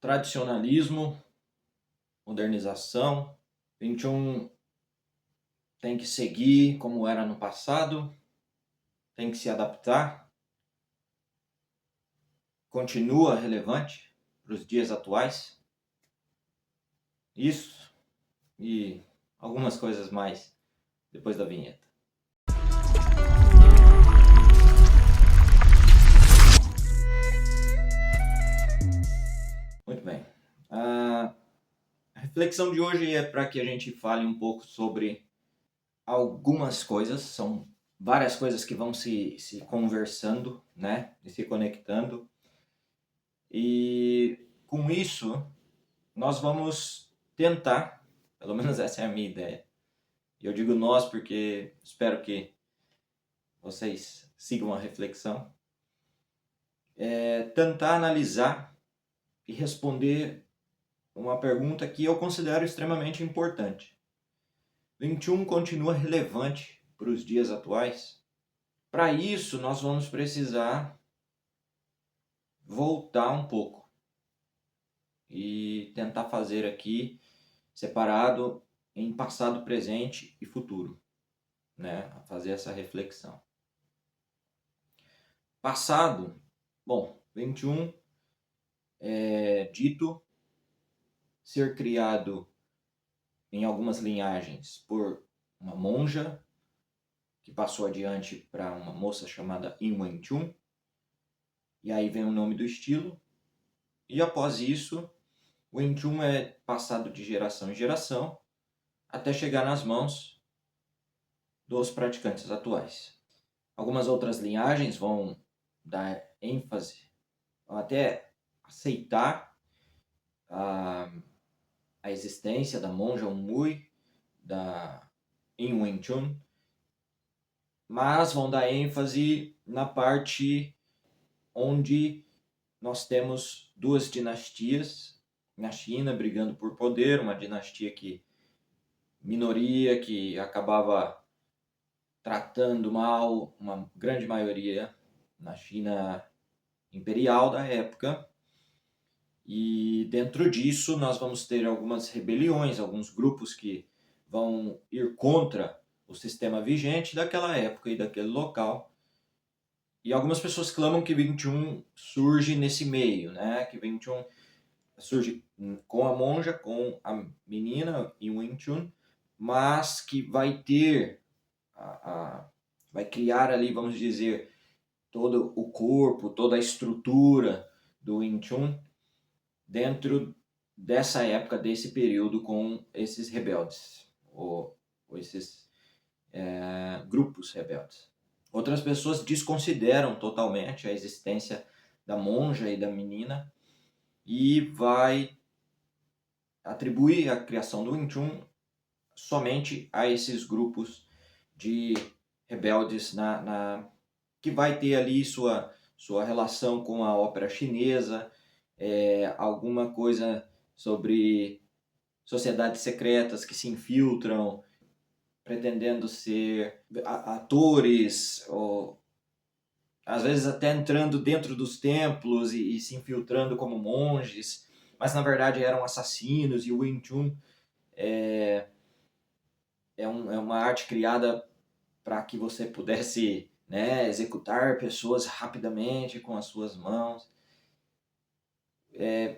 tradicionalismo, modernização. 21 tem que seguir como era no passado, tem que se adaptar, continua relevante para os dias atuais. Isso e algumas coisas mais depois da vinheta. Muito bem. A reflexão de hoje é para que a gente fale um pouco sobre algumas coisas. São várias coisas que vão se conversando, né? E se conectando. E com isso, nós vamos tentar, pelo menos essa é a minha ideia. E eu digo nós porque espero que vocês sigam a reflexão. Tentar analisar e responder uma pergunta que eu considero extremamente importante. 21 continua relevante para os dias atuais? Para isso, nós vamos precisar voltar um pouco e tentar fazer aqui separado em passado, presente e futuro, né? Fazer essa reflexão. Passado, bom, 21 é dito ser criado em algumas linhagens por uma monja que passou adiante para uma moça chamada Yin Wenchun, e aí vem o nome do estilo, e após isso o Wing Chun é passado de geração em geração até chegar nas mãos dos praticantes atuais. Algumas outras linhagens vão dar ênfase, vão até aceitar a existência da monja Mui, da Yin Wing Chun, mas vão dar ênfase na parte onde nós temos duas dinastias na China brigando por poder, uma dinastia que minoria que acabava tratando mal uma grande maioria na China imperial da época. E dentro disso nós vamos ter algumas rebeliões, alguns grupos que vão ir contra o sistema vigente daquela época e daquele local. E algumas pessoas clamam que 21 surge nesse meio, né? Que 21 surge com a monja, com a menina e o Wing Chun, mas que vai ter, vai criar ali, vamos dizer, todo o corpo, toda a estrutura do Wing Chun dentro dessa época, desse período com esses rebeldes, ou esses grupos rebeldes. Outras pessoas desconsideram totalmente a existência da monja e da menina e vai atribuir a criação do Wing Chun somente a esses grupos de rebeldes que vai ter ali sua relação com a ópera chinesa, alguma coisa sobre sociedades secretas que se infiltram pretendendo ser atores, ou às vezes até entrando dentro dos templos e se infiltrando como monges, mas na verdade eram assassinos. E o Wing Chun é uma arte criada para que você pudesse, né, executar pessoas rapidamente com as suas mãos.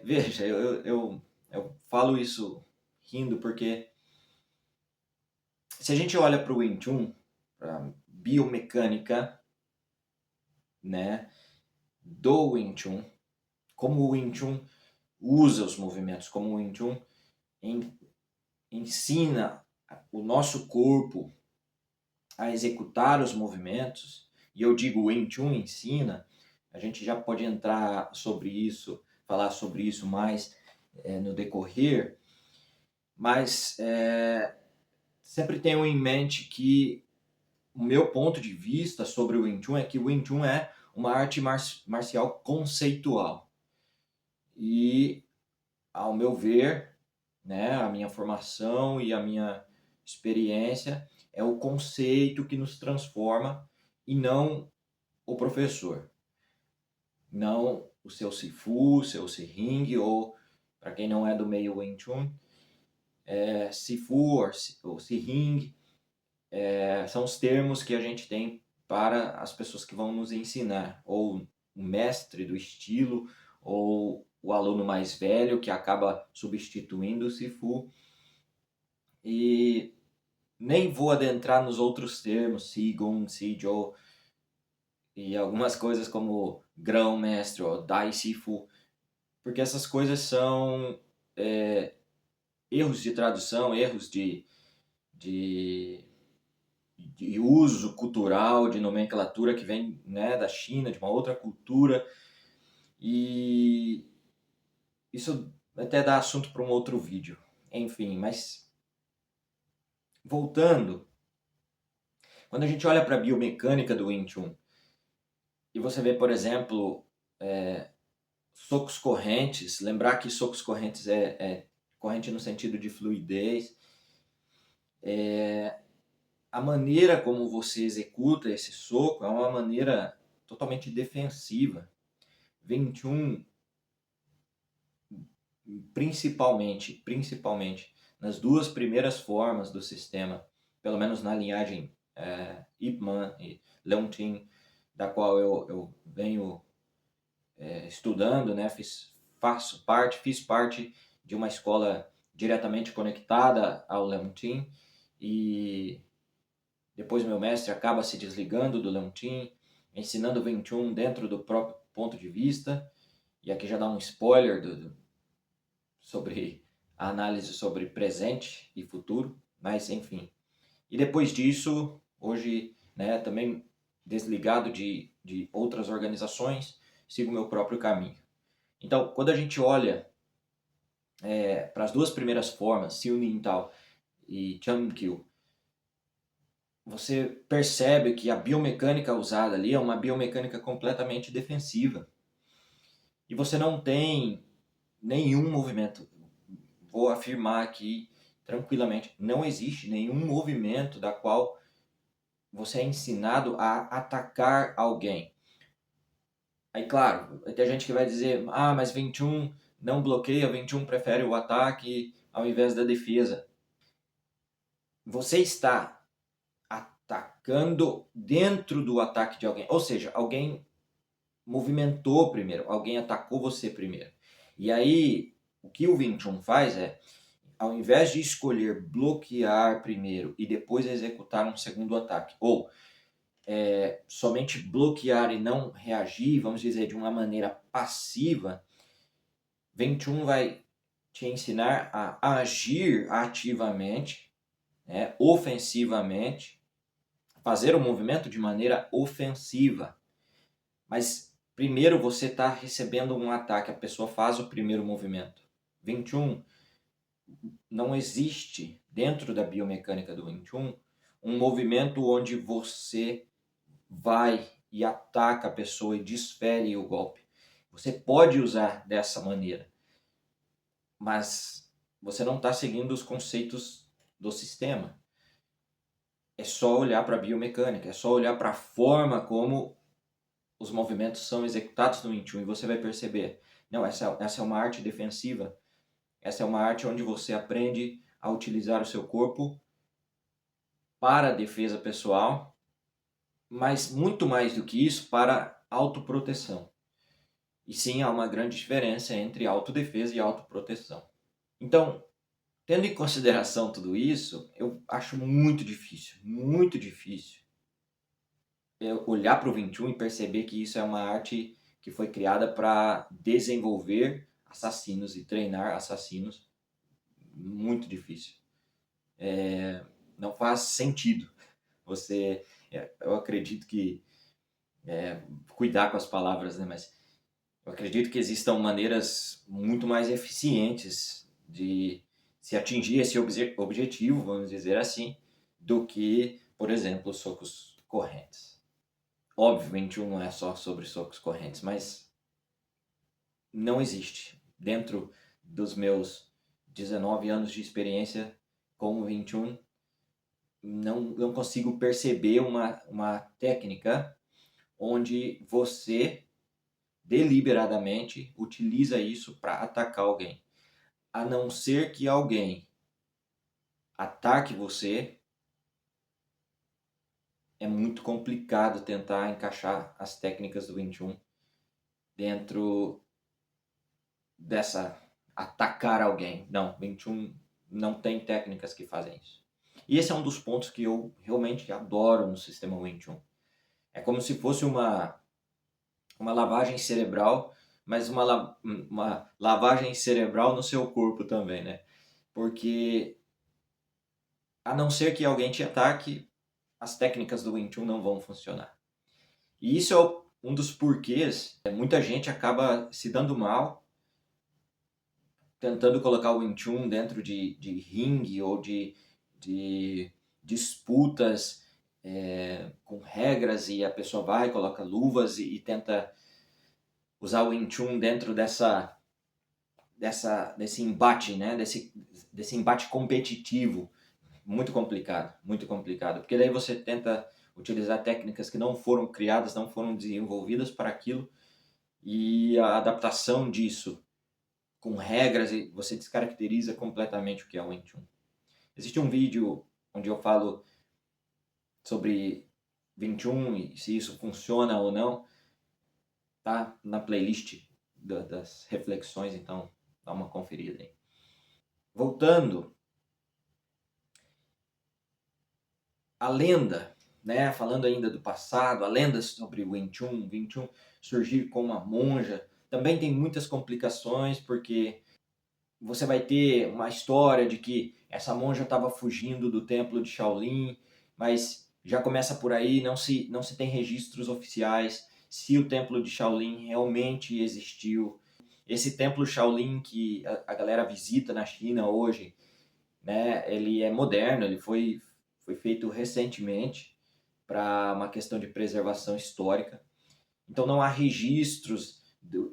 Veja, eu falo isso rindo porque se a gente olha para o Wing Chun, para a biomecânica, né, do Wing Chun, como o Wing Chun usa os movimentos, como o Wing Chun ensina o nosso corpo a executar os movimentos, e eu digo Wing Chun ensina, a gente já pode entrar sobre isso, falar sobre isso mais no decorrer, mas sempre tenho em mente que o meu ponto de vista sobre o Wing Chun é que o Wing Chun é uma arte marcial conceitual. E, ao meu ver, né, a minha formação e a minha experiência é o conceito que nos transforma e não o professor. Não o seu Sifu, o seu Sihing ou para quem não é do meio Wing Chun, Sifu ou Sihing, são os termos que a gente tem para as pessoas que vão nos ensinar, ou o mestre do estilo, ou o aluno mais velho que acaba substituindo o Sifu. E nem vou adentrar nos outros termos, Sigun, Sijou, e algumas coisas como grão-mestre ou Dai Sifu, porque essas coisas são erros de tradução, erros de, de uso cultural, de nomenclatura que vem, né, da China, de uma outra cultura, e isso até dá assunto para um outro vídeo. Enfim, mas voltando, quando a gente olha para a biomecânica do Wing Chun, e você vê, por exemplo, socos correntes, lembrar que socos correntes é corrente no sentido de fluidez, a maneira como você executa esse soco é uma maneira totalmente defensiva. Wing Chun, principalmente nas duas primeiras formas do sistema, pelo menos na linhagem Ip Man e Leung-Tin, da qual eu venho estudando, né? Fiz parte de uma escola diretamente conectada ao Leung-Tin, e depois meu mestre acaba se desligando do Leung-Tin, ensinando Wing Chun dentro do próprio ponto de vista, e aqui já dá um spoiler sobre a análise sobre presente e futuro, mas enfim. E depois disso, hoje, né, também desligado de outras organizações, sigo o meu próprio caminho. Então, quando a gente olha para as duas primeiras formas, Siu Nin Tao e Chang Kyu, você percebe que a biomecânica usada ali é uma biomecânica completamente defensiva. E você não tem nenhum movimento. Vou afirmar aqui tranquilamente, não existe nenhum movimento da qual você é ensinado a atacar alguém. Aí, claro, tem gente que vai dizer, mas Wing Chun não bloqueia, Wing Chun prefere o ataque ao invés da defesa. Você está atacando dentro do ataque de alguém, ou seja, alguém movimentou primeiro, alguém atacou você primeiro. E aí, o que o Wing Chun faz ao invés de escolher bloquear primeiro e depois executar um segundo ataque, ou somente bloquear e não reagir, vamos dizer, de uma maneira passiva, Wing Chun vai te ensinar a agir ativamente, né, ofensivamente, fazer o movimento de maneira ofensiva. Mas primeiro você está recebendo um ataque, a pessoa faz o primeiro movimento. Wing Chun não existe dentro da biomecânica do Wing Chun um movimento onde você vai e ataca a pessoa e desfere o golpe. Você pode usar dessa maneira, mas você não está seguindo os conceitos do sistema. É só olhar para a biomecânica, é só olhar para a forma como os movimentos são executados no Wing Chun e você vai perceber, não, essa é uma arte defensiva, essa é uma arte onde você aprende a utilizar o seu corpo para a defesa pessoal, mas muito mais do que isso, para autoproteção. E sim, há uma grande diferença entre autodefesa e autoproteção. Então, tendo em consideração tudo isso, eu acho muito difícil olhar para o Wing Chun e perceber que isso é uma arte que foi criada para desenvolver assassinos e treinar assassinos. Muito difícil. Não faz sentido. Eu acredito que cuidar com as palavras, né? Mas eu acredito que existam maneiras muito mais eficientes de se atingir esse objetivo, vamos dizer assim, do que, por exemplo, socos correntes. Óbvio, 21 não é só sobre socos correntes, mas não existe. Dentro dos meus 19 anos de experiência com o 21, não consigo perceber uma técnica onde você deliberadamente utiliza isso para atacar alguém. a não ser que alguém ataque você, é muito complicado tentar encaixar as técnicas do Wing Chun dentro dessa atacar alguém. Não, Wing Chun não tem técnicas que fazem isso. E esse é um dos pontos que eu realmente adoro no sistema Wing Chun. É como se fosse uma lavagem cerebral, mas uma lavagem cerebral no seu corpo também, né? Porque a não ser que alguém te ataque, as técnicas do Wing Chun não vão funcionar. E isso é um dos porquês muita gente acaba se dando mal tentando colocar o Wing Chun dentro de ringue ou de disputas com regras, e a pessoa vai, coloca luvas e tenta usar o Wing Chun dentro desse embate, né? Desse embate competitivo. Muito complicado, porque daí você tenta utilizar técnicas que não foram criadas, não foram desenvolvidas para aquilo, e a adaptação disso com regras, e você descaracteriza completamente o que é o Wing Chun. Existe um vídeo onde eu falo sobre Wing Chun e se isso funciona ou não, tá na playlist das reflexões, então dá uma conferida aí. Voltando, a lenda, né, falando ainda do passado, a lenda sobre o Wing Chun surgir com uma monja, também tem muitas complicações, porque você vai ter uma história de que essa monja estava fugindo do templo de Shaolin, mas já começa por aí, não se tem registros oficiais se o templo de Shaolin realmente existiu. Esse templo Shaolin que a galera visita na China hoje, né, ele é moderno, ele foi feito recentemente para uma questão de preservação histórica. Então não há registros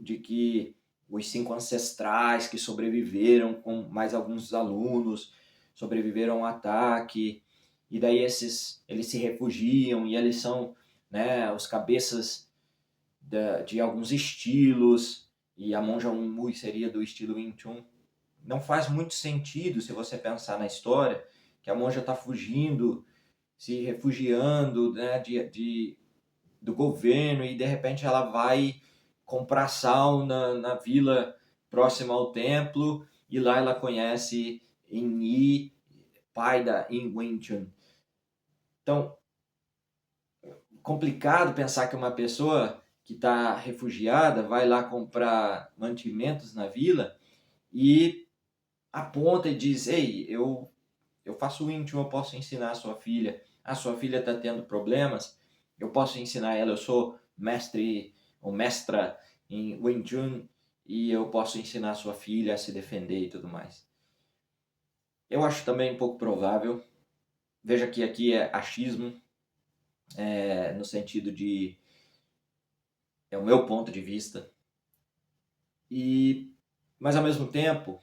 de que os 5 ancestrais que sobreviveram com mais alguns alunos sobreviveram ao ataque, e daí eles se refugiam e eles são, né, os cabeças de alguns estilos, e a monja Mui seria do estilo Wing Chun. Não faz muito sentido se você pensar na história que a monja está fugindo, se refugiando, né, do governo, e de repente ela vai comprar sal na vila próxima ao templo, e lá ela conhece In Yi, pai da In Wing Chun. Então, complicado pensar que uma pessoa que está refugiada vai lá comprar mantimentos na vila e aponta e diz: ei, eu faço Wing Chun, eu posso ensinar a sua filha. A sua filha está tendo problemas, eu posso ensinar ela, eu sou mestre ou mestra em Wing Chun e eu posso ensinar a sua filha a se defender e tudo mais. Eu acho também um pouco provável. Veja que aqui é achismo, no sentido de... é o meu ponto de vista. Mas ao mesmo tempo,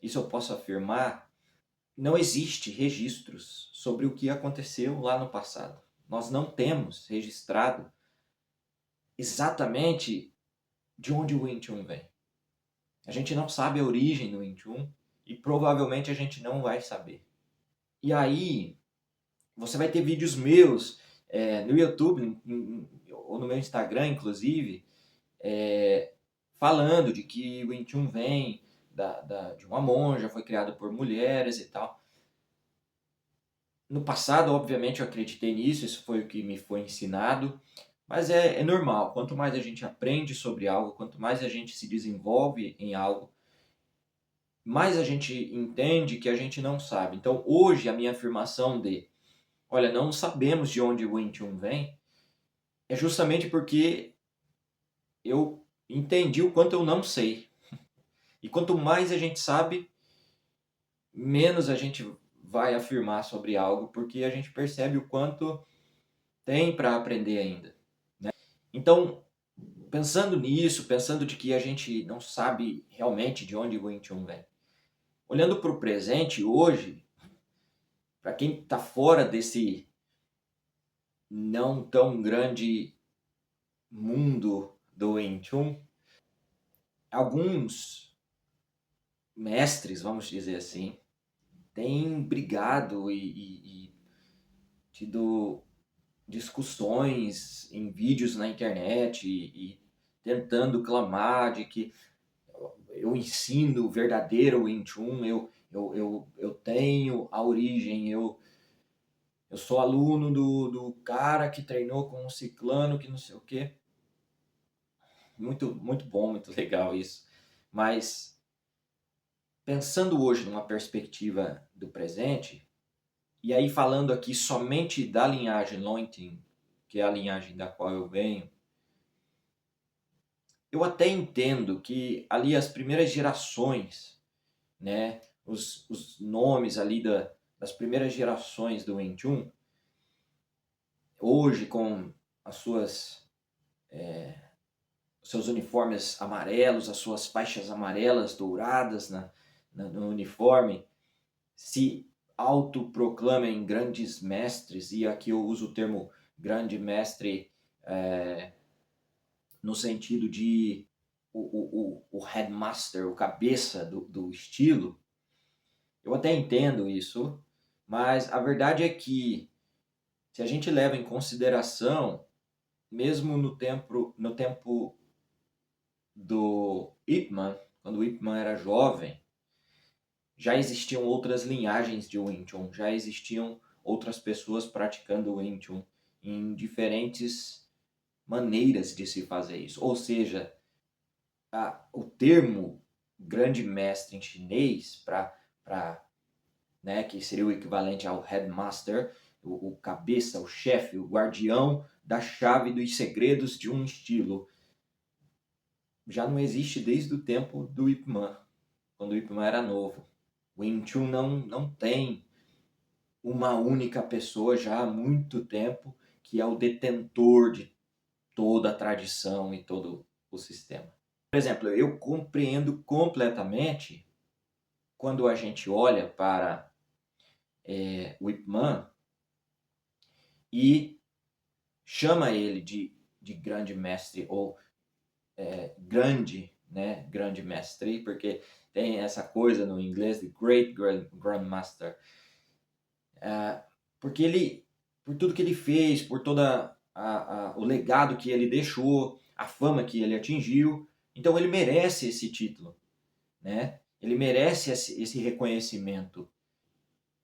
isso eu posso afirmar, não existe registros sobre o que aconteceu lá no passado. Nós não temos registrado exatamente de onde o Wing Chun vem. A gente não sabe a origem do Wing Chun e provavelmente a gente não vai saber. E aí, você vai ter vídeos meus no YouTube ou no meu Instagram, inclusive, falando de que o Wing Chun vem de uma monja, foi criado por mulheres e tal. No passado, obviamente, eu acreditei nisso, isso foi o que me foi ensinado, mas é normal. Quanto mais a gente aprende sobre algo, quanto mais a gente se desenvolve em algo, mais a gente entende que a gente não sabe. Então, hoje, a minha afirmação de, olha, não sabemos de onde o Wing Chun vem, é justamente porque eu entendi o quanto eu não sei. E quanto mais a gente sabe, menos a gente vai afirmar sobre algo, porque a gente percebe o quanto tem para aprender ainda. Então, pensando nisso, pensando de que a gente não sabe realmente de onde o Wing Chun vem, olhando para o presente hoje, para quem está fora desse não tão grande mundo do Wing Chun, alguns mestres, vamos dizer assim, têm brigado e tido discussões em vídeos na internet e tentando clamar de que eu ensino o verdadeiro Wing Chun, eu tenho a origem, eu sou aluno do cara que treinou com um ciclano que não sei o quê. Muito, muito bom, muito legal isso. Mas pensando hoje numa perspectiva do presente, e aí falando aqui somente da linhagem Lointain, que é a linhagem da qual eu venho, eu até entendo que ali as primeiras gerações, né, os nomes ali das primeiras gerações do Wing Chun, hoje com as suas seus uniformes amarelos, as suas faixas amarelas douradas no uniforme, se autoproclamem grandes mestres, e aqui eu uso o termo grande mestre no sentido de o headmaster, o cabeça do estilo. Eu até entendo isso, mas a verdade é que se a gente leva em consideração, mesmo no tempo do Ip Man, quando o Ip Man era jovem, já existiam outras linhagens de Wing Chun, já existiam outras pessoas praticando Wing Chun em diferentes maneiras de se fazer isso. Ou seja, o termo grande mestre em chinês, né, que seria o equivalente ao headmaster, o cabeça, o chefe, o guardião da chave dos segredos de um estilo, já não existe desde o tempo do Ip Man, quando o Ip Man era novo. O Wing Chun não tem uma única pessoa já há muito tempo que é o detentor de toda a tradição e todo o sistema. Por exemplo, eu compreendo completamente quando a gente olha para o Ip Man e chama ele de grande mestre ou grande, né, grande mestre, porque tem essa coisa no inglês de Great Grandmaster, porque ele, por tudo que ele fez, por toda o legado que ele deixou, a fama que ele atingiu, então ele merece esse título, né? Ele merece esse reconhecimento.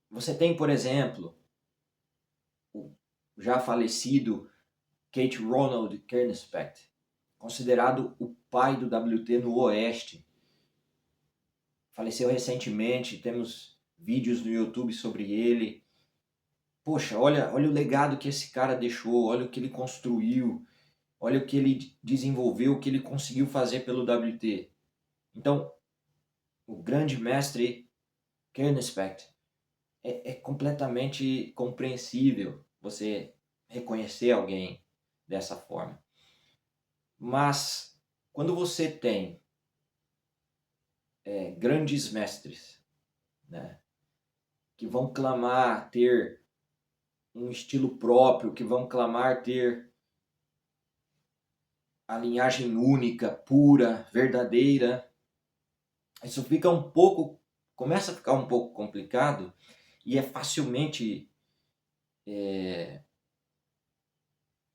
Você tem, por exemplo, o já falecido Kate Ronald Kernspect, considerado o pai do WT no Oeste. Faleceu recentemente, temos vídeos no YouTube sobre ele. Poxa, olha o legado que esse cara deixou, olha o que ele construiu, olha o que ele desenvolveu, o que ele conseguiu fazer pelo WT. Então, o grande mestre Kernspect é completamente compreensível você reconhecer alguém dessa forma. Mas, quando você tem grandes mestres, né, que vão clamar ter um estilo próprio, que vão clamar ter a linhagem única, pura, verdadeira, isso fica começa a ficar um pouco complicado e é facilmente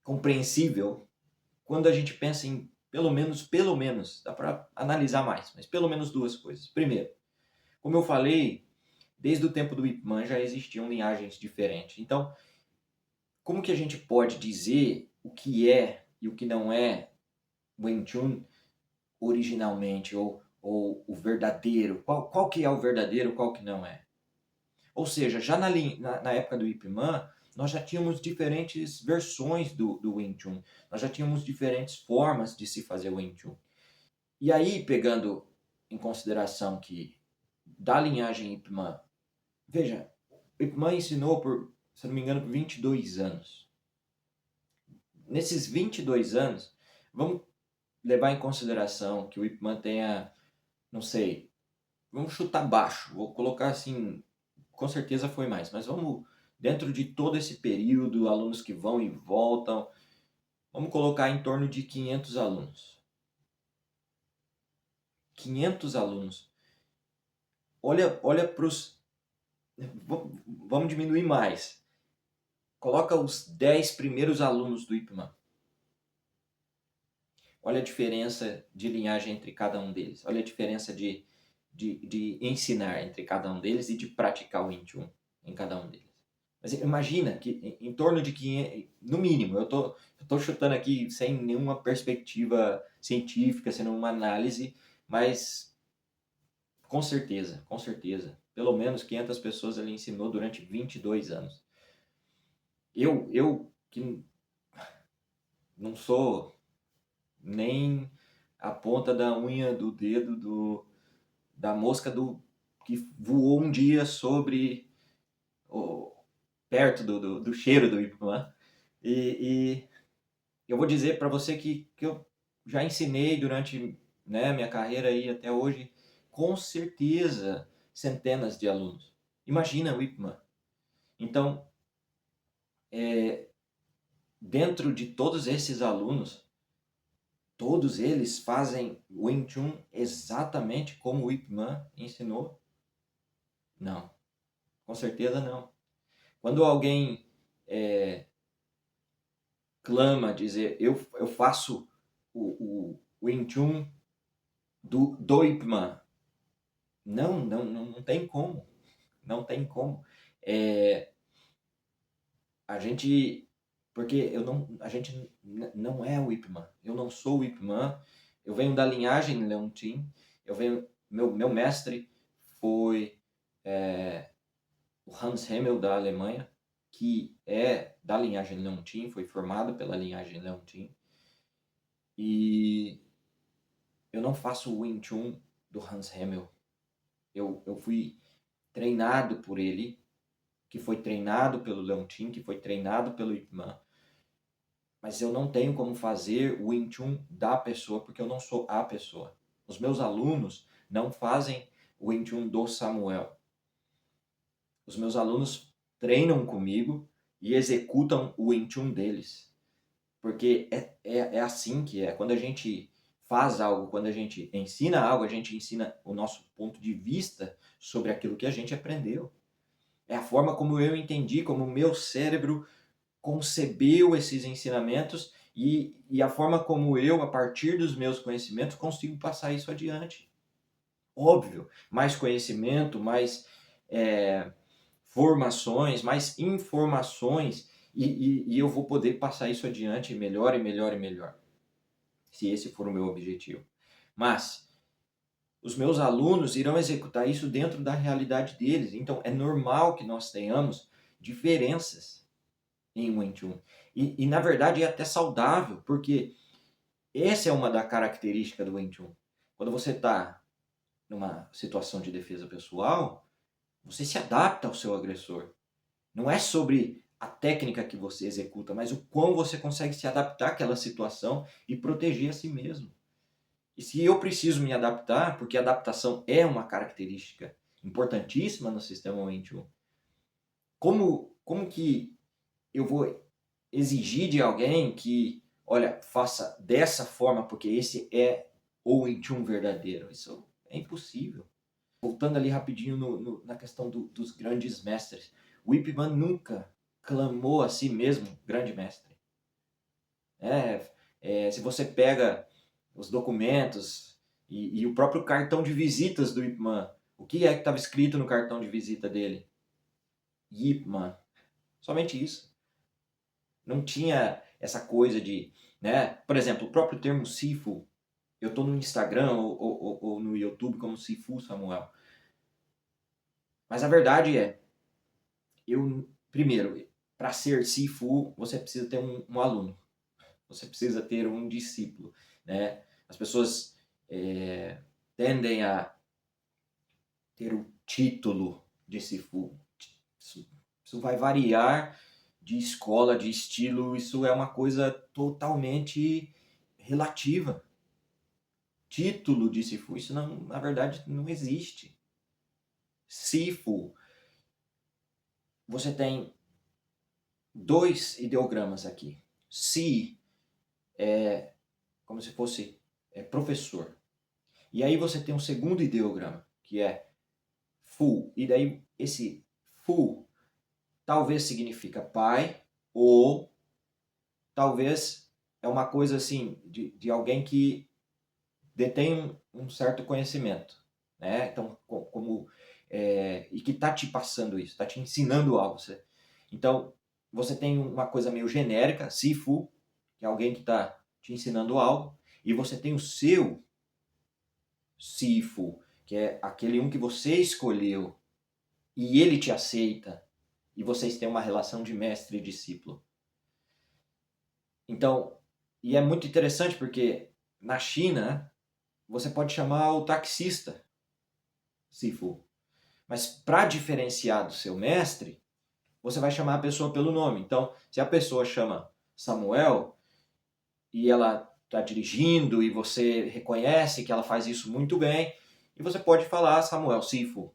compreensível quando a gente pensa em pelo menos, dá para analisar mais, mas pelo menos duas coisas. Primeiro, como eu falei, desde o tempo do Ip Man já existiam linhagens diferentes. Então, como que a gente pode dizer o que é e o que não é Wing Chun originalmente, ou o verdadeiro? Qual que é o verdadeiro, qual que não é? Ou seja, já na época do Ip Man, nós já tínhamos diferentes versões do Wing Chun. Nós já tínhamos diferentes formas de se fazer Wing Chun. E aí, pegando em consideração que da linhagem Ip Man, veja, Ip Man ensinou por, se não me engano, por 22 anos. Nesses 22 anos, vamos levar em consideração que o Ip Man tenha, não sei, vamos chutar baixo, vou colocar assim, com certeza foi mais, mas vamos, dentro de todo esse período, alunos que vão e voltam, vamos colocar em torno de 500 alunos. 500 alunos. olha para os... Vamos diminuir mais. Coloca os 10 primeiros alunos do Ip Man. Olha a diferença de linhagem entre cada um deles. Olha a diferença de ensinar entre cada um deles e de praticar o Wing Chun em cada um deles. Mas imagina que em torno de 500, no mínimo, eu tô chutando aqui sem nenhuma perspectiva científica, sem nenhuma análise, mas com certeza, pelo menos 500 pessoas ele ensinou durante 22 anos. Eu que não sou nem a ponta da unha do dedo da mosca que voou um dia sobre perto do cheiro do Ip Man. E eu vou dizer para você que eu já ensinei durante, né, minha carreira aí até hoje, com certeza, centenas de alunos. Imagina o Ip Man. Então, dentro de todos esses alunos, todos eles fazem Wing Chun exatamente como o Ip Man ensinou? Não, com certeza não. Quando alguém clama, dizer eu faço o Wing Chun do Ip Man, não tem como, não tem como. A gente, porque a gente não é o Ip Man, eu não sou o Ip Man, eu venho da linhagem Leung Tin, meu mestre foi o Hans Hemmel da Alemanha, que é da linhagem Leung Tin, foi formado pela linhagem Leung Tin, e eu não faço o Wing Chun do Hans Hemmel. Eu fui treinado por ele, que foi treinado pelo Leung Tin, que foi treinado pelo Ip Man, mas eu não tenho como fazer o Wing Chun da pessoa, porque eu não sou a pessoa. Os meus alunos não fazem o Wing Chun do Samuel. Os meus alunos treinam comigo e executam o Wing Chun deles. Porque é assim que é. Quando a gente faz algo, quando a gente ensina algo, a gente ensina o nosso ponto de vista sobre aquilo que a gente aprendeu. É a forma como eu entendi, como o meu cérebro concebeu esses ensinamentos e a forma como eu, a partir dos meus conhecimentos, consigo passar isso adiante. Óbvio, mais conhecimento, mais formações, mais informações e eu vou poder passar isso adiante melhor e melhor e melhor, se esse for o meu objetivo. Mas os meus alunos irão executar isso dentro da realidade deles, então é normal que nós tenhamos diferenças em Wing Chun. E na verdade é até saudável, porque essa é uma da característica do Wing Chun. Quando você está numa situação de defesa pessoal, você se adapta ao seu agressor. Não é sobre a técnica que você executa, mas o quão você consegue se adaptar àquela situação e proteger a si mesmo. E se eu preciso me adaptar, porque a adaptação é uma característica importantíssima no sistema Wing Chun, como que eu vou exigir de alguém que, olha, faça dessa forma, porque esse é o Wing Chun verdadeiro? Isso é impossível. Voltando ali rapidinho na questão dos grandes mestres, o Ip Man nunca clamou a si mesmo grande mestre. Se você pega os documentos e o próprio cartão de visitas do Ip Man, o que é que estava escrito no cartão de visita dele? Ip Man. Somente isso. Não tinha essa coisa de, né? Por exemplo, o próprio termo Sifu. Eu estou no Instagram ou no YouTube como Sifu Samuel. Mas a verdade é, primeiro, para ser Sifu, você precisa ter um aluno. Você precisa ter um discípulo, né? As pessoas tendem a ter o título de Sifu. Isso vai variar de escola, de estilo, isso é uma coisa totalmente relativa. Título de Sifu, isso não, na verdade não existe. Sifu, você tem dois ideogramas aqui. Si é como se fosse professor. E aí você tem um segundo ideograma, que é Fu. E daí esse Fu talvez significa pai, ou talvez é uma coisa assim de alguém que detém um certo conhecimento, né? Então, como e que está te passando isso, está te ensinando algo. Então, você tem uma coisa meio genérica, Sifu, que é alguém que está te ensinando algo, e você tem o seu Sifu, que é aquele um que você escolheu e ele te aceita, e vocês têm uma relação de mestre e discípulo. Então, e é muito interessante porque na China você pode chamar o taxista Sifu, mas para diferenciar do seu mestre, você vai chamar a pessoa pelo nome. Então, se a pessoa chama Samuel e ela está dirigindo e você reconhece que ela faz isso muito bem, e você pode falar Samuel Sifu.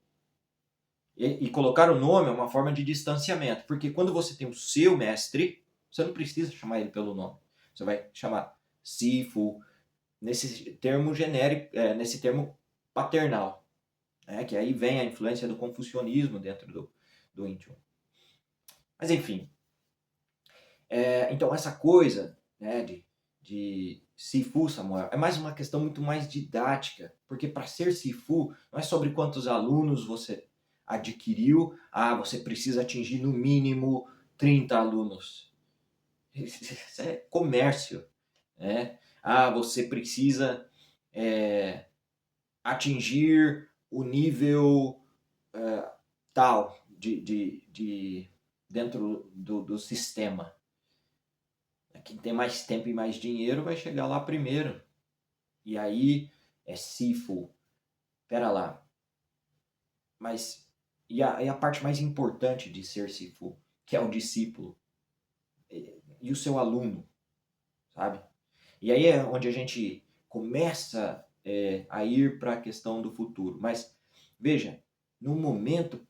E colocar o nome é uma forma de distanciamento, porque quando você tem o seu mestre, você não precisa chamar ele pelo nome. Você vai chamar Sifu, nesse termo genérico, nesse termo paternal, né? Que aí vem a influência do confucionismo dentro do Wing Chun. Mas enfim, então essa coisa, né, de Sifu, Samuel, é mais uma questão muito mais didática, porque para ser Sifu não é sobre quantos alunos você adquiriu, você precisa atingir no mínimo 30 alunos. Isso é comércio, né? Você precisa atingir o nível tal de dentro do sistema. Quem tem mais tempo e mais dinheiro vai chegar lá primeiro. E aí é Sifu. Pera lá. Mas e a parte mais importante de ser Sifu, que é o discípulo e o seu aluno, sabe? E aí é onde a gente começa a ir para a questão do futuro. Mas veja, no momento,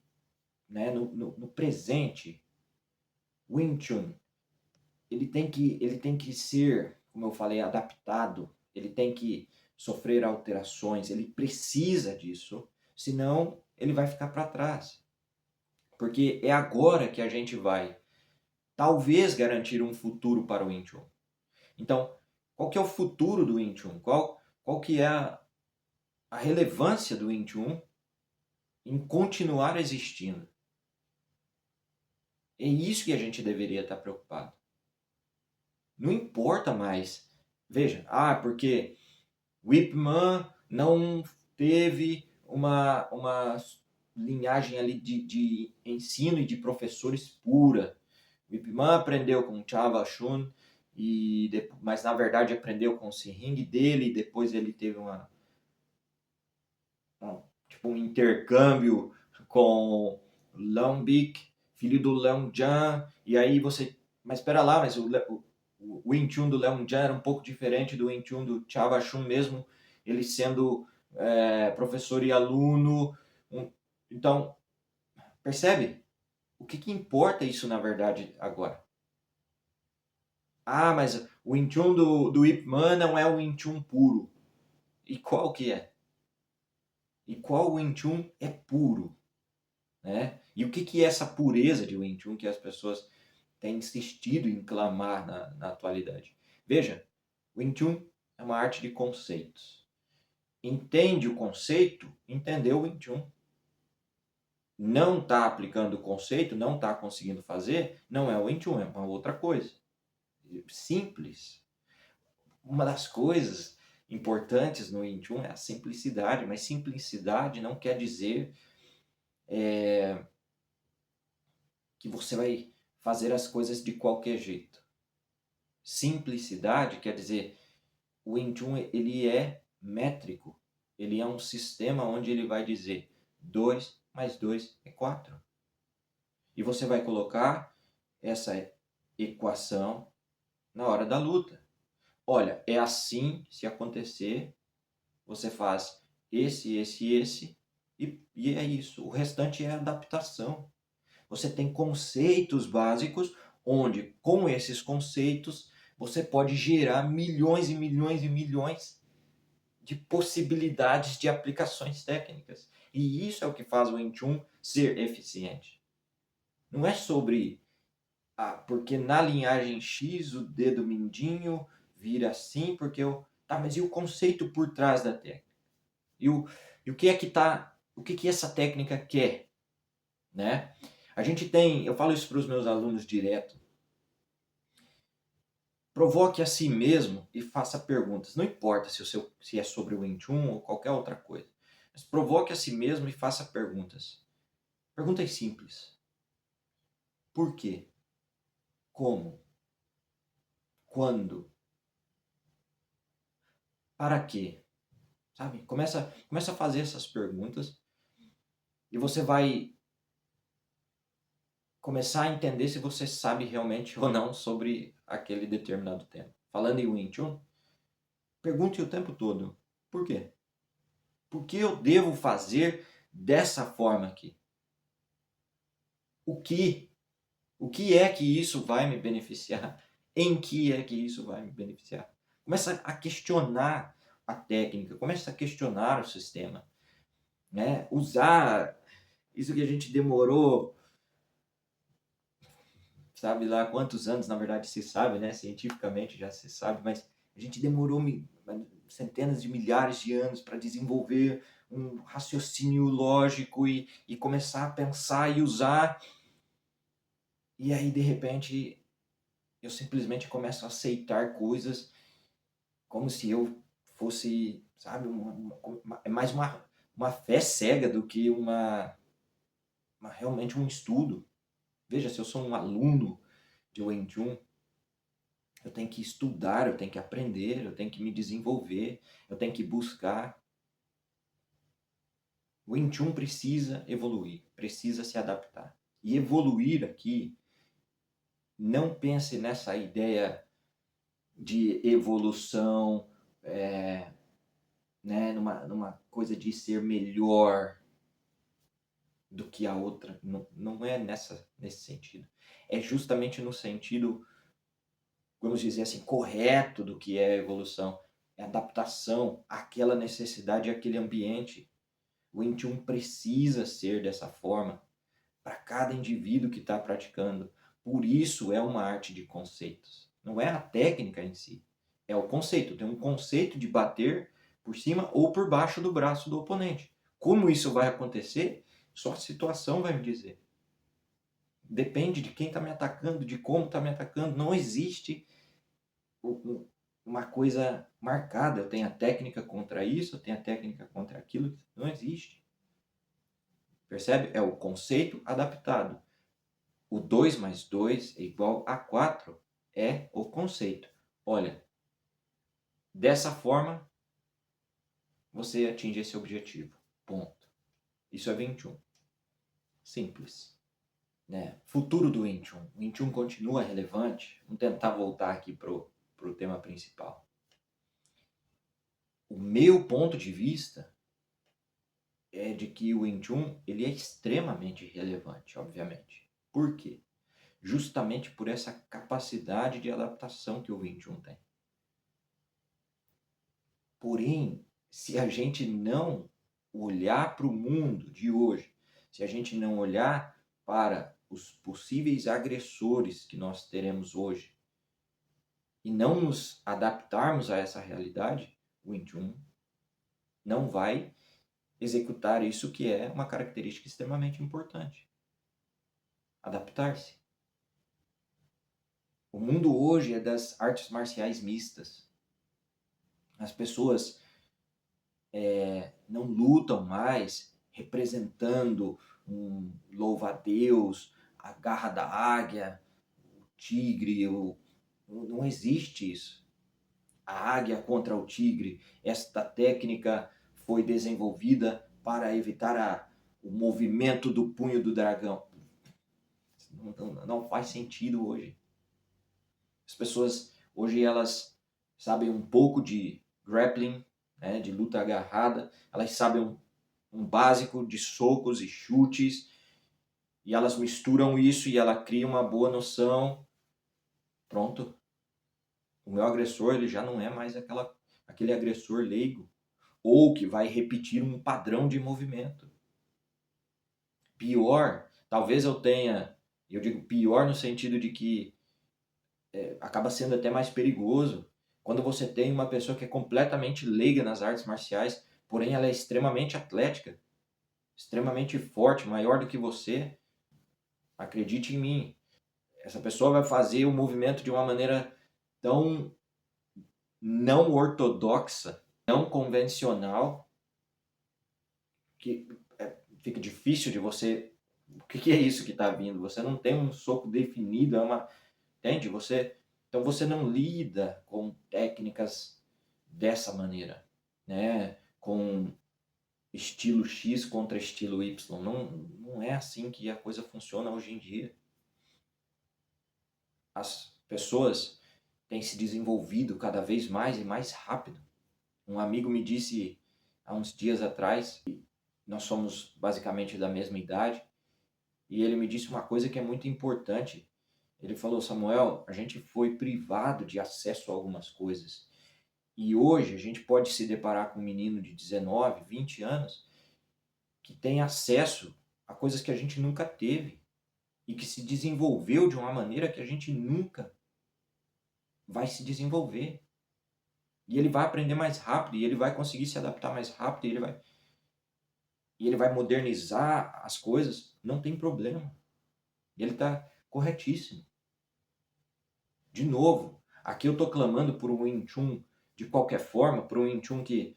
né, no presente, Wing Chun ele tem que ser, como eu falei, adaptado, ele tem que sofrer alterações, ele precisa disso, senão ele vai ficar para trás. Porque é agora que a gente vai, talvez, garantir um futuro para o Wing Chun. Então, qual que é o futuro do Wing Chun? Qual que é a relevância do Wing Chun em continuar existindo? É isso que a gente deveria estar preocupado. Não importa mais. Veja, porque o Ip Man não teve uma linhagem ali de ensino e de professores pura. O Ip Man aprendeu com Chava Chun, mas na verdade aprendeu com o Sihing dele, e depois ele teve um intercâmbio com Leung Bik, filho do Leung Jan, e aí você... Mas espera lá, mas o Wing Chun do Leung Jan era um pouco diferente do Wing Chun do Chava Chun mesmo, ele sendo professor e aluno. Então, percebe? O que importa isso na verdade agora? Mas o Wing Chun do Ip Man não é o Wing Chun puro. E qual que é? E qual Wing Chun é puro? Né? E o que é essa pureza de Wing Chun que as pessoas têm insistido em clamar na atualidade? Veja, Wing Chun é uma arte de conceitos. Entende o conceito, entendeu o Wing Chun. Não está aplicando o conceito, não está conseguindo fazer, não é o Wing Chun, é uma outra coisa. Simples. Uma das coisas importantes no Wing Chun é a simplicidade, mas simplicidade não quer dizer que você vai fazer as coisas de qualquer jeito. Simplicidade quer dizer, o Wing Chun ele é métrico, ele é um sistema onde ele vai dizer 2 mais 2 é 4. E você vai colocar essa equação na hora da luta. Olha, é assim, se acontecer, você faz esse, e é isso. O restante é adaptação. Você tem conceitos básicos, onde com esses conceitos você pode gerar milhões e milhões e milhões de possibilidades de aplicações técnicas. E isso é o que faz o Wing Chun ser eficiente. Não é sobre, porque na linhagem X o dedo mindinho vira assim, porque eu... Tá, mas e o conceito por trás da técnica? E o que é que tá... O que essa técnica quer? Né? A gente tem... Eu falo isso para os meus alunos direto. Provoque a si mesmo e faça perguntas. Não importa se é sobre o Wing Chun ou qualquer outra coisa. Mas provoque a si mesmo e faça perguntas. Perguntas simples. Por quê? Como? Quando? Para quê? Sabe? Começa a fazer essas perguntas e você vai começar a entender se você sabe realmente ou não sobre aquele determinado tema. Falando em Wing Chun, pergunte o tempo todo. Por quê? Por que eu devo fazer dessa forma aqui? O que? O que é que isso vai me beneficiar? Em que é que isso vai me beneficiar? Começa a questionar a técnica, começa a questionar o sistema, né? Usar isso que a gente demorou, sabe lá quantos anos, na verdade se sabe, né? Cientificamente já se sabe, mas a gente demorou centenas de milhares de anos para desenvolver um raciocínio lógico e começar a pensar e usar. E aí, de repente, eu simplesmente começo a aceitar coisas como se eu fosse, sabe, é mais uma fé cega do que realmente um estudo. Veja, se eu sou um aluno de Wing Chun, eu tenho que estudar, eu tenho que aprender, eu tenho que me desenvolver, eu tenho que buscar. O Wing Chun precisa evoluir, precisa se adaptar. E evoluir aqui, não pense nessa ideia de evolução, né, numa coisa de ser melhor do que a outra. Não, não é nesse sentido. É justamente no sentido, vamos dizer assim, correto do que é evolução. É adaptação àquela necessidade, àquele ambiente. O Wing Chun precisa ser dessa forma para cada indivíduo que está praticando. Por isso é uma arte de conceitos. Não é a técnica em si, é o conceito. Tem um conceito de bater por cima ou por baixo do braço do oponente. Como isso vai acontecer, só a situação vai me dizer. Depende de quem está me atacando, de como está me atacando. Não existe uma coisa marcada. Eu tenho a técnica contra isso, eu tenho a técnica contra aquilo. Não existe. Percebe? É o conceito adaptado. O 2 mais 2 é igual a 4 é o conceito. Olha, dessa forma você atinge esse objetivo. Ponto. Isso é Wing Chun. Simples. Né? Futuro do Wing Chun. O Wing Chun continua relevante. Vamos tentar voltar aqui para o tema principal. O meu ponto de vista é de que o Wing Chun ele é extremamente relevante, obviamente. Por quê? Justamente por essa capacidade de adaptação que o Wing Chun tem. Porém, se a gente não olhar para o mundo de hoje, se a gente não olhar para os possíveis agressores que nós teremos hoje e não nos adaptarmos a essa realidade, o Wing Chun não vai executar isso que é uma característica extremamente importante. Adaptar-se. O mundo hoje é das artes marciais mistas. As pessoas não lutam mais representando um louva-a-Deus, a garra da águia, o tigre, não existe isso. A águia contra o tigre, esta técnica foi desenvolvida para evitar o movimento do punho do dragão. Não faz sentido hoje. As pessoas hoje elas sabem um pouco de grappling, né, de luta agarrada, elas sabem um básico de socos e chutes, e elas misturam isso e ela cria uma boa noção. Pronto. O meu agressor ele já não é mais aquele agressor leigo. ou que vai repetir um padrão de movimento. Pior, talvez eu digo pior no sentido de que acaba sendo até mais perigoso quando você tem uma pessoa que é completamente leiga nas artes marciais, porém ela é extremamente atlética, extremamente forte, maior do que você. Acredite em mim, essa pessoa vai fazer o movimento de uma maneira tão não ortodoxa, não convencional, que fica difícil de você. O que é isso que está vindo? Você não tem um soco definido, entende? Então você não lida com técnicas dessa maneira, né? Com estilo X contra estilo Y. Não é assim que a coisa funciona hoje em dia. As pessoas têm se desenvolvido cada vez mais e mais rápido. Um amigo me disse há uns dias atrás, nós somos basicamente da mesma idade, e ele me disse uma coisa que é muito importante. Ele falou: Samuel, a gente foi privado de acesso a algumas coisas. E hoje a gente pode se deparar com um menino de 19, 20 anos que tem acesso a coisas que a gente nunca teve e que se desenvolveu de uma maneira que a gente nunca vai se desenvolver. E ele vai aprender mais rápido, e ele vai conseguir se adaptar mais rápido, e ele vai modernizar as coisas, não tem problema. E ele está corretíssimo. De novo, aqui eu estou clamando por um Wing Chun de qualquer forma, por um Wing Chun que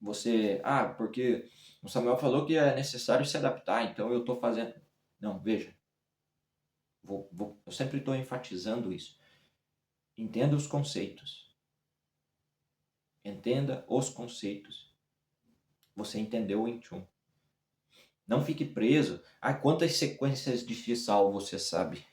você... porque o Samuel falou que é necessário se adaptar, então eu estou fazendo... Não, veja, eu sempre estou enfatizando isso. Entenda os conceitos. Entenda os conceitos. Você entendeu o Wing Chun. Não fique preso. Quantas sequências de X-Sal você sabe?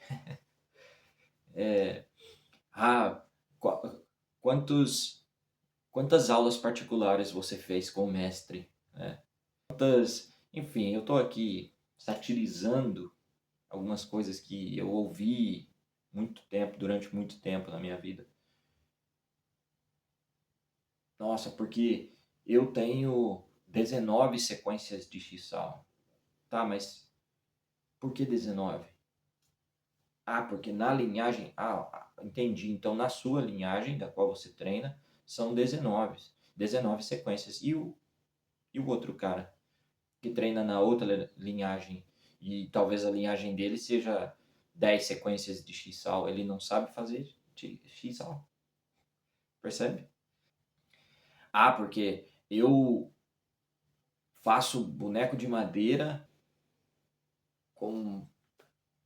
Quantas aulas particulares você fez com o mestre? Né? Enfim, eu estou aqui satirizando algumas coisas que eu ouvi durante muito tempo na minha vida. Nossa, porque eu tenho 19 sequências de X-Sal. Tá, mas por que 19? Porque na linhagem... entendi. Então, na sua linhagem, da qual você treina, são 19 sequências. E o outro cara que treina na outra linhagem, e talvez a linhagem dele seja 10 sequências de X-Sal, ele não sabe fazer X-Sal. Percebe? Porque eu faço boneco de madeira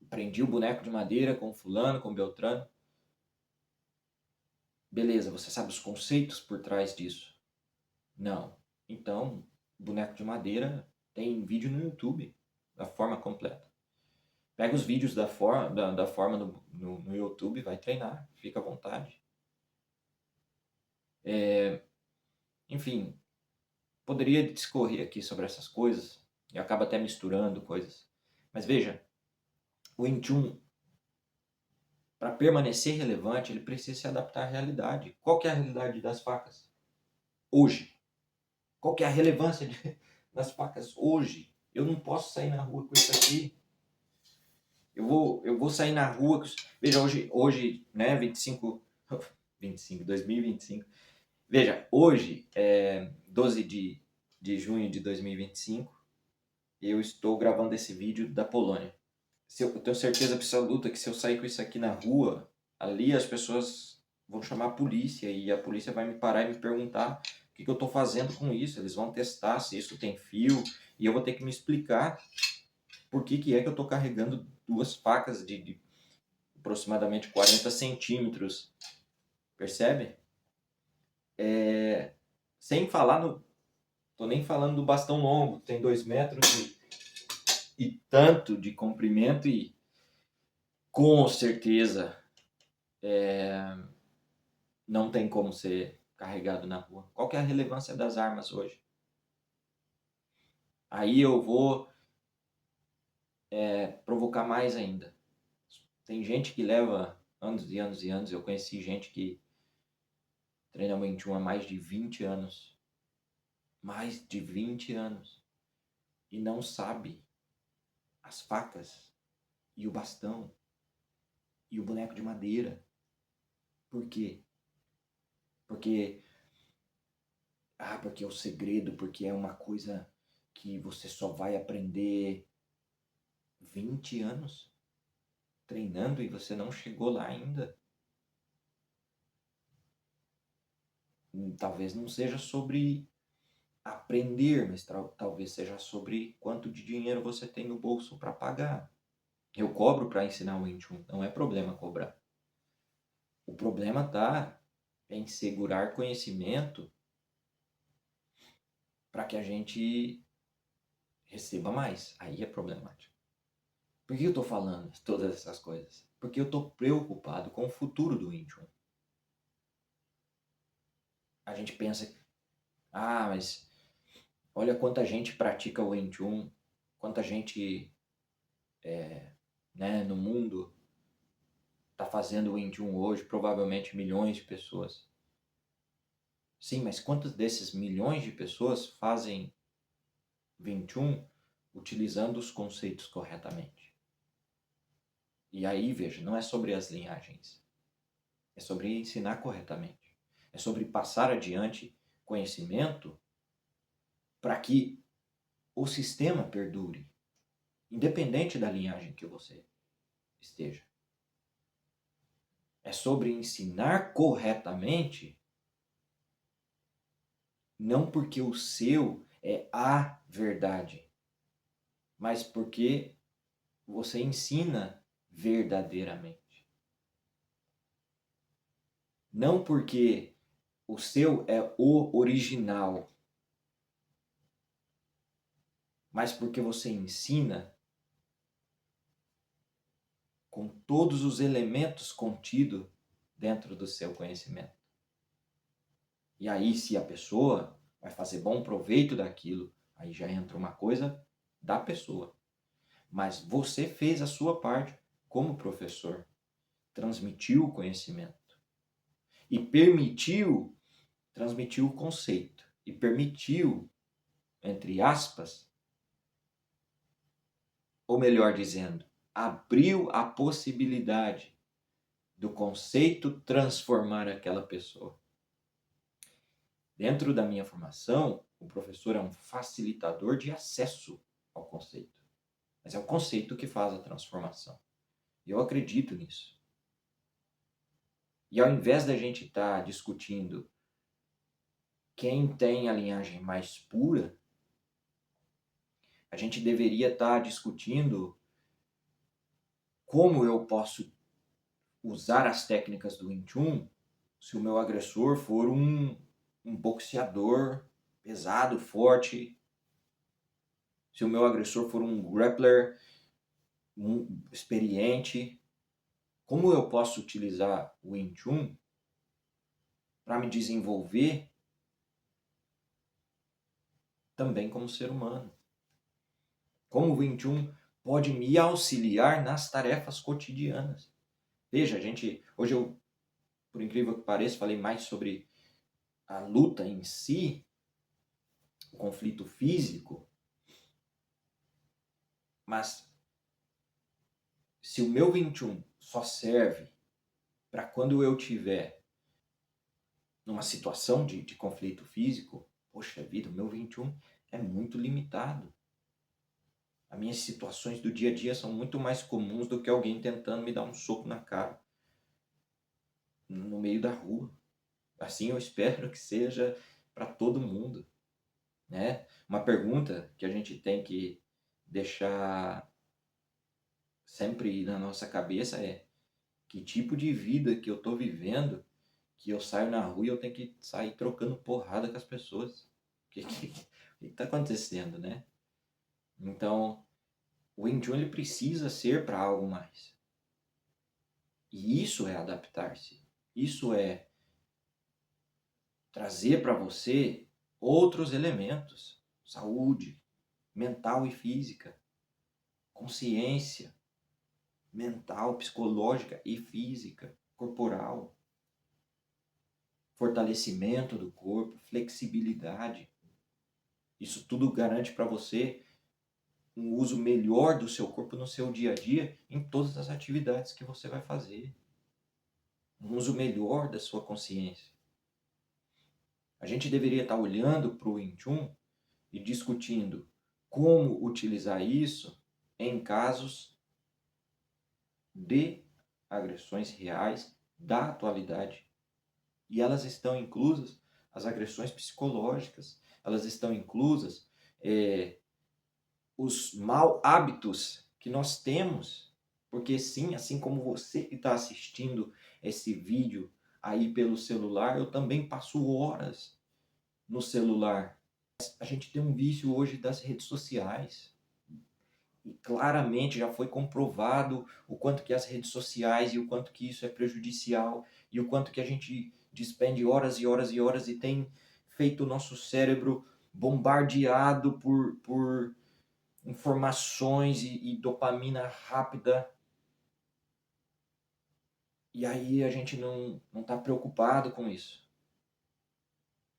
prendi o boneco de madeira com fulano, com Beltrano. Beleza, você sabe os conceitos por trás disso? Não. Então, boneco de madeira tem vídeo no YouTube, da forma completa. Pega os vídeos da forma no YouTube, vai treinar, fica à vontade. Enfim, poderia discorrer aqui sobre essas coisas, e acaba até misturando coisas. Mas veja, o Wing Chun, para permanecer relevante, ele precisa se adaptar à realidade. Qual que é a realidade das facas hoje? Qual que é a relevância das facas hoje? Eu não posso sair na rua com isso aqui. Eu vou sair na rua... Veja, hoje, né, 2025. Veja, hoje, 12 de junho de 2025, eu estou gravando esse vídeo da Polônia. Eu tenho certeza absoluta que se eu sair com isso aqui na rua, ali as pessoas vão chamar a polícia, e a polícia vai me parar e me perguntar o que eu estou fazendo com isso. Eles vão testar se isso tem fio, e eu vou ter que me explicar por que é que eu estou carregando duas facas de aproximadamente 40 centímetros. Percebe? Sem falar tô nem falando do bastão longo, tem 2 metros e tanto de comprimento, e com certeza não tem como ser carregado na rua. Qual que é a relevância das armas hoje? Aí eu vou provocar mais ainda. Tem gente que leva anos e anos e anos. Eu conheci gente que treina Wing Chun há mais de 20 anos. mais de 20 anos e não sabe as facas e o bastão e o boneco de madeira. Por quê? Porque, porque é o segredo, porque é uma coisa que você só vai aprender 20 anos treinando e você não chegou lá ainda. Talvez não seja sobre aprender, mas talvez seja sobre quanto de dinheiro você tem no bolso para pagar. Eu cobro para ensinar o Wing Chun, não é problema cobrar. O problema está em segurar conhecimento para que a gente receba mais. Aí é problemático. Por que eu estou falando todas essas coisas? Porque eu estou preocupado com o futuro do Wing Chun. A gente pensa, mas olha quanta gente pratica o Wing Chun, quanta gente no mundo está fazendo o Wing Chun hoje, provavelmente milhões de pessoas. Sim, mas quantos desses milhões de pessoas fazem Wing Chun utilizando os conceitos corretamente? E aí, veja, não é sobre as linhagens, é sobre ensinar corretamente, é sobre passar adiante conhecimento para que o sistema perdure, independente da linhagem que você esteja. É sobre ensinar corretamente, não porque o seu é a verdade, mas porque você ensina verdadeiramente. Não porque o seu é o original, mas porque você ensina com todos os elementos contidos dentro do seu conhecimento. E aí, se a pessoa vai fazer bom proveito daquilo, aí já entra uma coisa da pessoa. Mas você fez a sua parte como professor, transmitiu o conhecimento e permitiu transmitir o conceito e permitiu, entre aspas, ou melhor dizendo, abriu a possibilidade do conceito transformar aquela pessoa. Dentro da minha formação, o professor é um facilitador de acesso ao conceito. Mas é o conceito que faz a transformação. E eu acredito nisso. E ao invés da gente estar discutindo quem tem a linhagem mais pura, a gente deveria estar discutindo como eu posso usar as técnicas do Wing Chun se o meu agressor for um boxeador pesado, forte, se o meu agressor for um grappler experiente. Como eu posso utilizar o Wing Chun para me desenvolver também como ser humano? Como o Wing Chun pode me auxiliar nas tarefas cotidianas? Veja, hoje eu, por incrível que pareça, falei mais sobre a luta em si, o conflito físico, mas se o meu Wing Chun só serve para quando eu tiver numa situação de conflito físico, poxa vida, o meu Wing Chun é muito limitado. As minhas situações do dia a dia são muito mais comuns do que alguém tentando me dar um soco na cara no meio da rua. Assim eu espero que seja para todo mundo, né? Uma pergunta que a gente tem que deixar sempre na nossa cabeça é: que tipo de vida que eu estou vivendo que eu saio na rua e eu tenho que sair trocando porrada com as pessoas? O que está acontecendo, né? Então, o Wing Chun ele precisa ser para algo mais. E isso é adaptar-se. Isso é trazer para você outros elementos. Saúde mental e física. Consciência mental, psicológica e física, corporal. Fortalecimento do corpo, flexibilidade. Isso tudo garante para você um uso melhor do seu corpo no seu dia a dia, em todas as atividades que você vai fazer. Um uso melhor da sua consciência. A gente deveria estar olhando para o Wing Chun e discutindo como utilizar isso em casos de agressões reais da atualidade. E elas estão inclusas as agressões psicológicas, elas estão inclusas os maus hábitos que nós temos. Porque sim, assim como você que está assistindo esse vídeo aí pelo celular, eu também passo horas no celular. A gente tem um vício hoje das redes sociais. E claramente já foi comprovado o quanto que as redes sociais e o quanto que isso é prejudicial e o quanto que a gente despende horas e horas e horas e tem feito o nosso cérebro bombardeado por informações e dopamina rápida. E aí a gente não está preocupado com isso.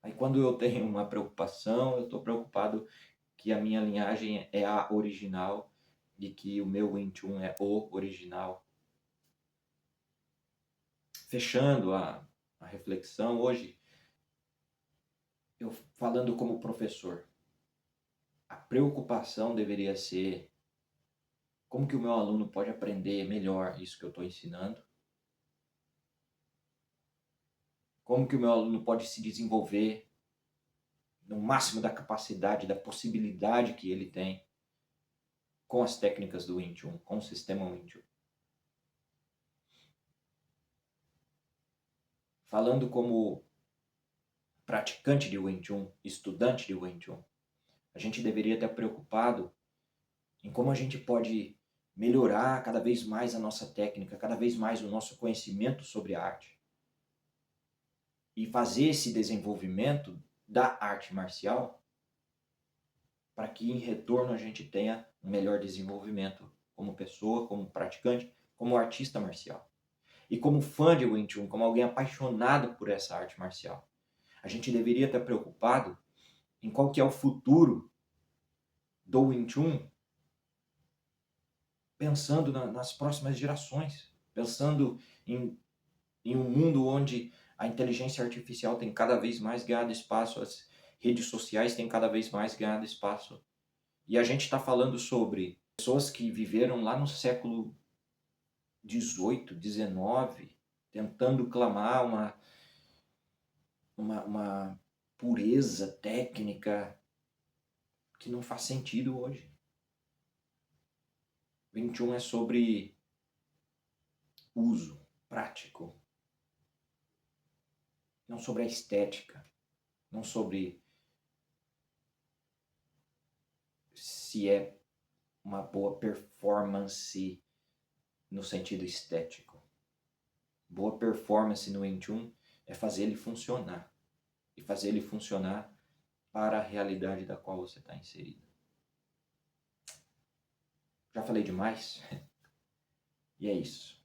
Aí quando eu tenho uma preocupação, eu estou preocupado que a minha linhagem é a original e que o meu Wing Chun é o original. Fechando a reflexão hoje, eu falando como professor, a preocupação deveria ser como que o meu aluno pode aprender melhor isso que eu estou ensinando, como que o meu aluno pode se desenvolver no máximo da capacidade, da possibilidade que ele tem com as técnicas do Wing Chun, com o sistema Wing Chun. Falando como praticante de Wing Chun, estudante de Wing Chun, a gente deveria estar preocupado em como a gente pode melhorar cada vez mais a nossa técnica, cada vez mais o nosso conhecimento sobre a arte. E fazer esse desenvolvimento da arte marcial para que em retorno a gente tenha um melhor desenvolvimento como pessoa, como praticante, como artista marcial. E como fã de Wing Chun, como alguém apaixonado por essa arte marcial. A gente deveria estar preocupado em qual que é o futuro do Wing Chun, pensando nas próximas gerações, pensando em um mundo onde a inteligência artificial tem cada vez mais ganhado espaço, as redes sociais têm cada vez mais ganhado espaço. E a gente está falando sobre pessoas que viveram lá no século XVIII, XIX, tentando clamar uma pureza técnica que não faz sentido hoje. 21 é sobre uso prático, não sobre a estética, não sobre se é uma boa performance no sentido estético. Boa performance no Wing Chun é fazer ele funcionar. E fazer ele funcionar para a realidade da qual você está inserido. Já falei demais? E é isso.